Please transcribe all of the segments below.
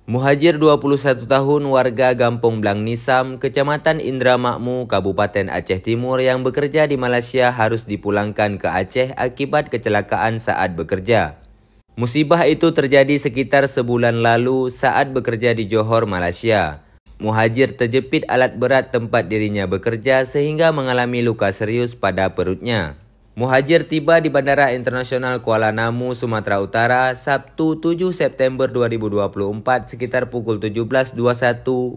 Muhajir 21 tahun warga Gampong Blang Nisam, Kecamatan Indramakmu, Kabupaten Aceh Timur yang bekerja di Malaysia harus dipulangkan ke Aceh akibat kecelakaan saat bekerja. Musibah itu terjadi sekitar sebulan lalu saat bekerja di Johor, Malaysia. Muhajir terjepit alat berat tempat dirinya bekerja sehingga mengalami luka serius pada perutnya. Muhajir tiba di Bandara Internasional Kuala Namu, Sumatera Utara, Sabtu 7 September 2024 sekitar pukul 17.21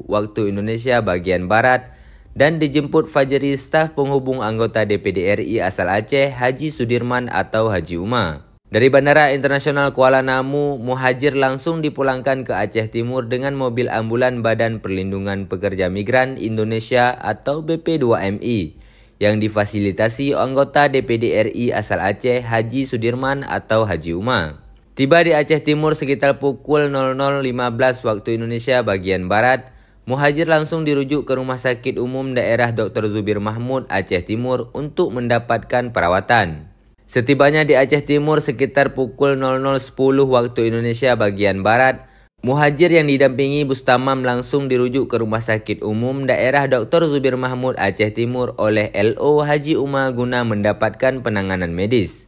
waktu Indonesia bagian Barat dan dijemput Fajri staf penghubung anggota DPD RI asal Aceh, Haji Sudirman atau Haji Uma. Dari Bandara Internasional Kuala Namu, Muhajir langsung dipulangkan ke Aceh Timur dengan mobil ambulan Badan Perlindungan Pekerja Migran Indonesia atau BP2MI. Yang difasilitasi anggota DPD RI asal Aceh, Haji Sudirman atau Haji Uma. Tiba di Aceh Timur sekitar pukul 00.15 waktu Indonesia bagian Barat, Muhajir langsung dirujuk ke Rumah Sakit Umum Daerah Dr. Zubir Mahmud, Aceh Timur untuk mendapatkan perawatan. Setibanya di Aceh Timur sekitar pukul 00.10 waktu Indonesia bagian Barat, Muhajir yang didampingi Bustamam langsung dirujuk ke Rumah Sakit Umum Daerah Dr. Zubir Mahmud Aceh Timur oleh LO Haji Uma guna mendapatkan penanganan medis.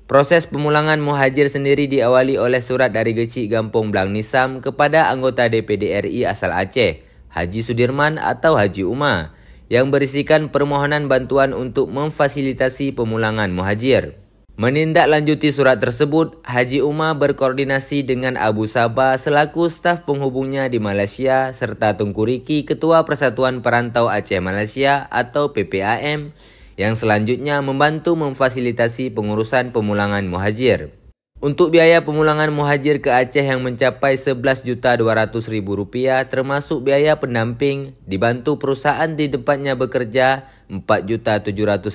Proses pemulangan Muhajir sendiri diawali oleh surat dari Gecik Gampong Blang Nisam kepada anggota DPD RI asal Aceh, Haji Sudirman atau Haji Uma, yang berisikan permohonan bantuan untuk memfasilitasi pemulangan Muhajir. Menindaklanjuti surat tersebut, Haji Uma berkoordinasi dengan Abu Sabah selaku staf penghubungnya di Malaysia serta Tunku Riki, Ketua Persatuan Perantau Aceh Malaysia atau PPAM, yang selanjutnya membantu memfasilitasi pengurusan pemulangan Muhajir. Untuk biaya pemulangan Muhajir ke Aceh yang mencapai Rp11.200.000 termasuk biaya pendamping, dibantu perusahaan di tempatnya bekerja Rp4.700.000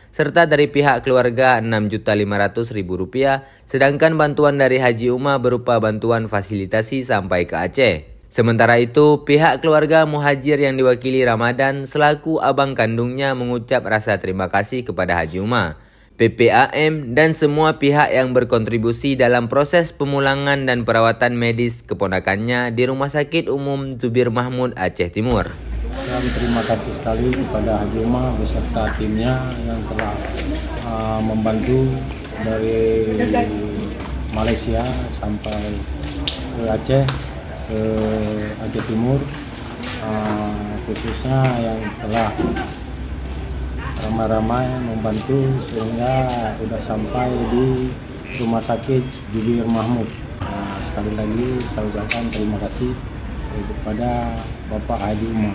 serta dari pihak keluarga Rp6.500.000, sedangkan bantuan dari Haji Uma berupa bantuan fasilitasi sampai ke Aceh. Sementara itu, pihak keluarga Muhajir yang diwakili Ramadan selaku abang kandungnya mengucap rasa terima kasih kepada Haji Uma, PPAM dan semua pihak yang berkontribusi dalam proses pemulangan dan perawatan medis keponakannya di Rumah Sakit Umum Zubir Mahmud Aceh Timur. Kami terima kasih sekali kepada Haji Uma beserta timnya yang telah membantu dari Malaysia sampai ke Aceh Timur, khususnya yang telah ramai-ramai membantu sehingga sudah sampai di Rumah Sakit Zubir Mahmud. Sekali lagi saya ucapkan terima kasih kepada Bapak Haji Uma.